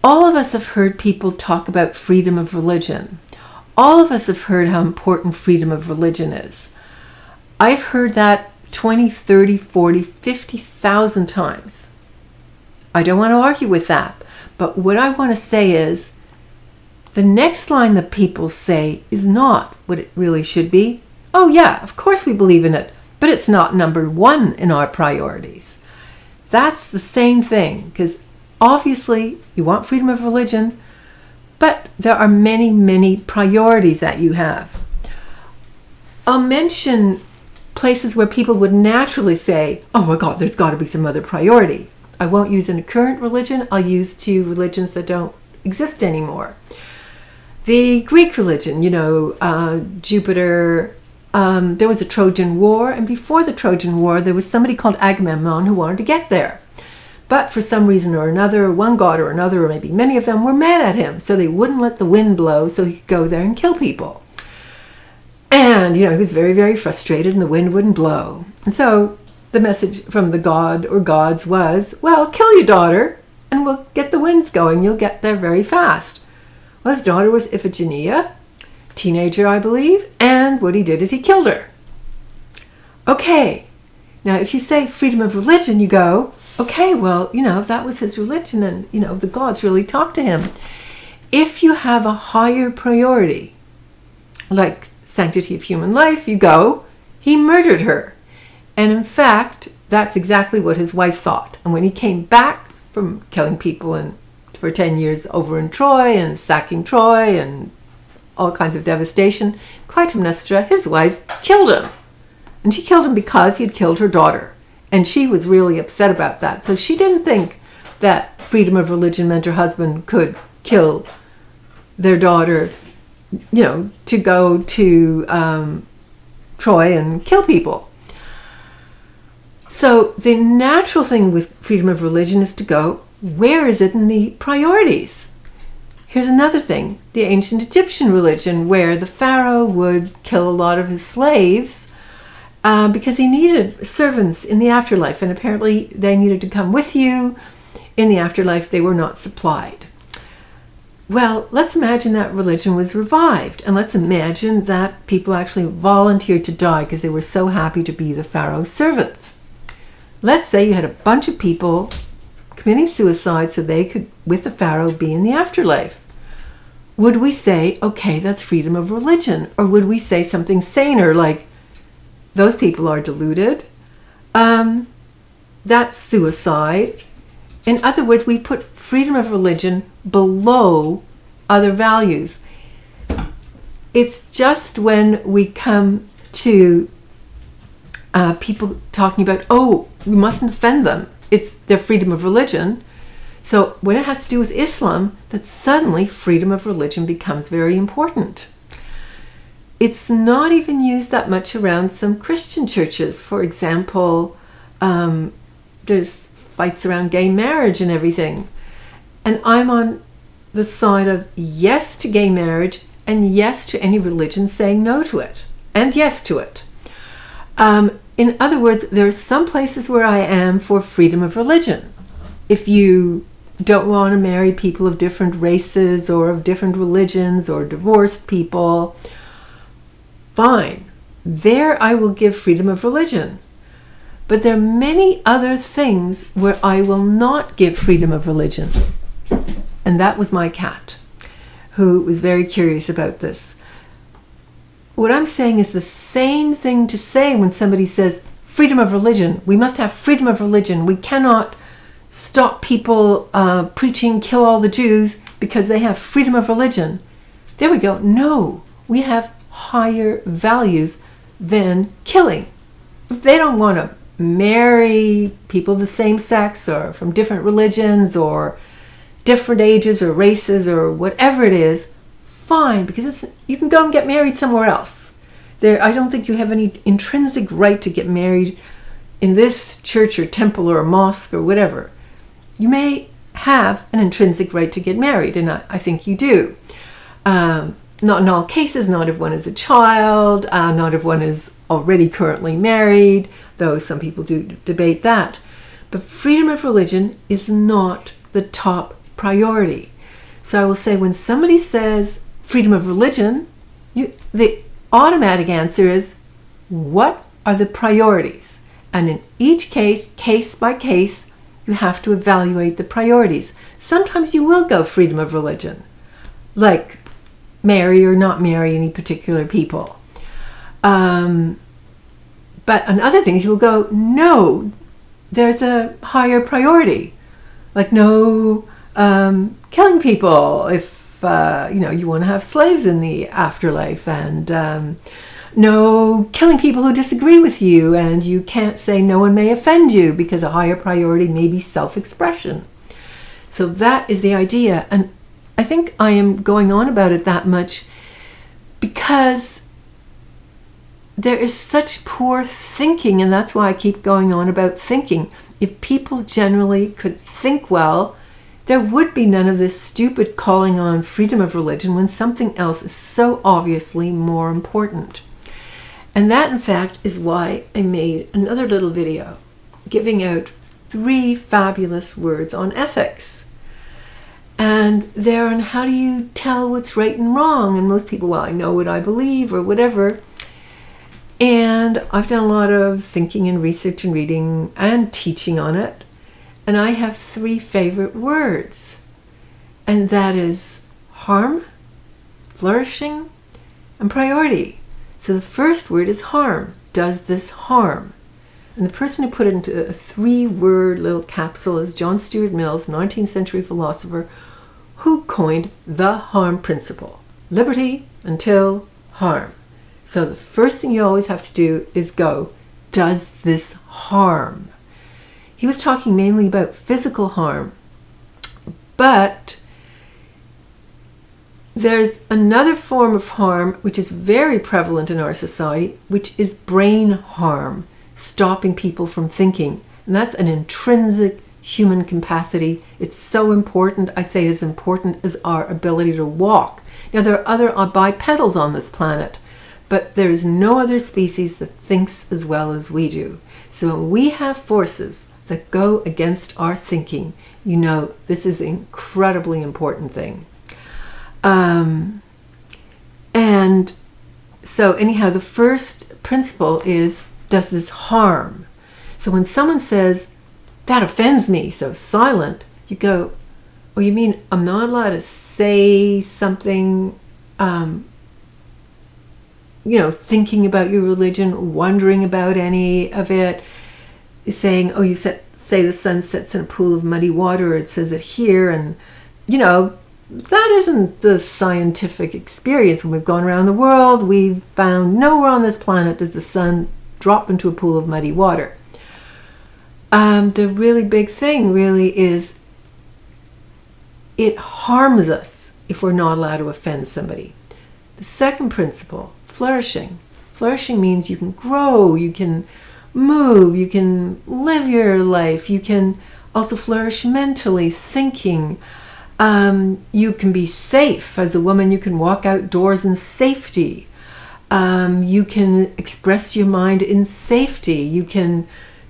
All of us have heard people talk about freedom of religion. All of us have heard how important freedom of religion is. I've heard that 20, 30, 40, 50,000 times. I don't want to argue with that. But what I want to say is, the next line that people say is not what it really should be. Oh yeah, of course we believe in it, but it's not number one in our priorities. That's the same thing, because obviously you want freedom of religion, but there are many, many priorities that you have. I'll mention places where people would naturally say, oh my God, there's got to be some other priority. I won't use in a current religion. I'll use two religions that don't exist anymore. The Greek religion, Jupiter, there was a Trojan War, and before the Trojan War, there was somebody called Agamemnon who wanted to get there. But for some reason or another, one god or another, or maybe many of them, were mad at him, so they wouldn't let the wind blow so he could go there and kill people. And, he was very, very frustrated, and the wind wouldn't blow. And so the message from the god or gods was, well, kill your daughter, and we'll get the winds going. You'll get there very fast. Well, his daughter was Iphigenia, teenager, I believe, and what he did is he killed her. Okay, now if you say freedom of religion, you go, okay, well, that was his religion, and, the gods really talked to him. If you have a higher priority, like sanctity of human life, you go, he murdered her. And in fact, that's exactly what his wife thought. And when he came back from killing people for 10 years over in Troy and sacking Troy and all kinds of devastation, Clytemnestra, his wife, killed him. And she killed him because he had killed her daughter. And she was really upset about that. So she didn't think that freedom of religion meant her husband could kill their daughter, to go to Troy and kill people. So the natural thing with freedom of religion is to go, where is it in the priorities? Here's another thing, the ancient Egyptian religion, where the pharaoh would kill a lot of his slaves because he needed servants in the afterlife, and apparently they needed to come with you. In the afterlife, they were not supplied. Well, let's imagine that religion was revived, and let's imagine that people actually volunteered to die because they were so happy to be the pharaoh's servants. Let's say you had a bunch of people committing suicide so they could, with the pharaoh, be in the afterlife. Would we say, okay, that's freedom of religion? Or would we say something saner, like, those people are deluded? That's suicide. In other words, we put freedom of religion below other values. It's just when we come to people talking about, oh, we mustn't offend them. It's their freedom of religion. So when it has to do with Islam, that suddenly freedom of religion becomes very important. It's not even used that much around some Christian churches. For example, there's fights around gay marriage and everything. And I'm on the side of yes to gay marriage and yes to any religion saying no to it. And yes to it. In other words, there are some places where I am for freedom of religion. If you don't want to marry people of different races or of different religions or divorced people, fine. There I will give freedom of religion. But there are many other things where I will not give freedom of religion. And that was my cat, who was very curious about this. What I'm saying is the same thing to say when somebody says, freedom of religion. We must have freedom of religion. We cannot stop people preaching, kill all the Jews because they have freedom of religion. There we go. No, we have higher values than killing. If they don't want to marry people of the same sex or from different religions or different ages or races or whatever it is, fine, because you can go and get married somewhere else. I don't think you have any intrinsic right to get married in this church or temple or a mosque or whatever. You may have an intrinsic right to get married, and I think you do. Not in all cases, not if one is a child, not if one is already currently married, though some people do debate that. But freedom of religion is not the top priority. So I will say, when somebody says freedom of religion, the automatic answer is, what are the priorities? And in each case, case by case, you have to evaluate the priorities. Sometimes you will go freedom of religion, like marry or not marry any particular people. But on other things, you will go, no, there's a higher priority. Like no killing people if you want to have slaves in the afterlife, and no killing people who disagree with you, and you can't say no one may offend you, because a higher priority may be self-expression. So that is the idea. And I think I am going on about it that much because there is such poor thinking, and that's why I keep going on about thinking. If people generally could think well, there would be none of this stupid calling on freedom of religion when something else is so obviously more important. And that, in fact, is why I made another little video giving out 3 fabulous words on ethics. And they're on how do you tell what's right and wrong. And most people, well, I know what I believe or whatever. And I've done a lot of thinking and research and reading and teaching on it. And I have 3 favorite words. And that is harm, flourishing, and priority. So the first word is harm. Does this harm? And the person who put it into a 3-word little capsule is John Stuart Mill's 19th century philosopher, who coined the harm principle. Liberty until harm. So the first thing you always have to do is go, does this harm? He was talking mainly about physical harm, but there's another form of harm which is very prevalent in our society, which is brain harm, stopping people from thinking. And that's an intrinsic human capacity. It's so important. I'd say as important as our ability to walk. Now, there are other bipedals on this planet, but there is no other species that thinks as well as we do. So when we have forces that go against our thinking, you know this is an incredibly important thing. And so anyhow, the first principle is, does this harm? So when someone says, that offends me, so silent, you go, oh, you mean I'm not allowed to say something, thinking about your religion, wondering about any of it, saying, oh, you say the sun sets in a pool of muddy water, it says it here, and, that isn't the scientific experience. When we've gone around the world, we've found nowhere on this planet does the sun drop into a pool of muddy water. The really big thing really is it harms us if we're not allowed to offend somebody. The second principle, flourishing. Flourishing means you can grow, you can move, you can live your life, you can also flourish mentally, thinking. You can be safe. As a woman, you can walk outdoors in safety. You can express your mind in safety. You can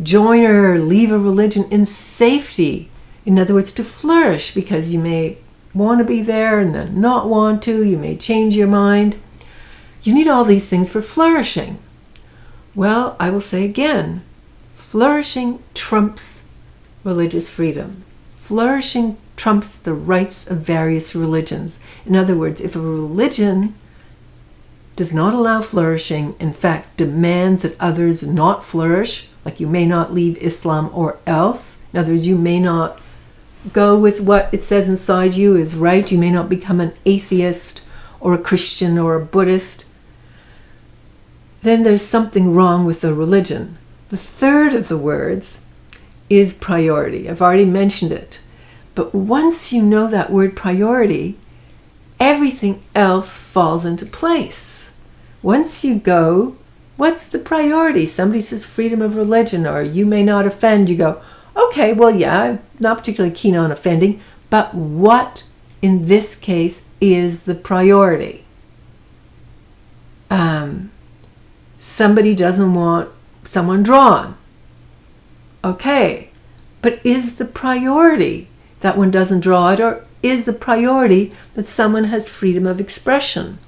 join or leave a religion in safety. In other words, to flourish, because you may want to be there and then not want to. You may change your mind. You need all these things for flourishing. Well, I will say again, flourishing trumps religious freedom. Flourishing trumps the rights of various religions. In other words, if a religion does not allow flourishing, in fact demands that others not flourish, like you may not leave Islam or else, in other words, you may not go with what it says inside you is right, you may not become an atheist or a Christian or a Buddhist, then there's something wrong with the religion. The third of the words is priority. I've already mentioned it. But once you know that word priority, everything else falls into place. Once you go, what's the priority? Somebody says freedom of religion, or you may not offend. You go, okay, well, yeah, I'm not particularly keen on offending, but what in this case is the priority? Somebody doesn't want someone drawn. Okay, but is the priority that one doesn't draw it, or is the priority that someone has freedom of expression.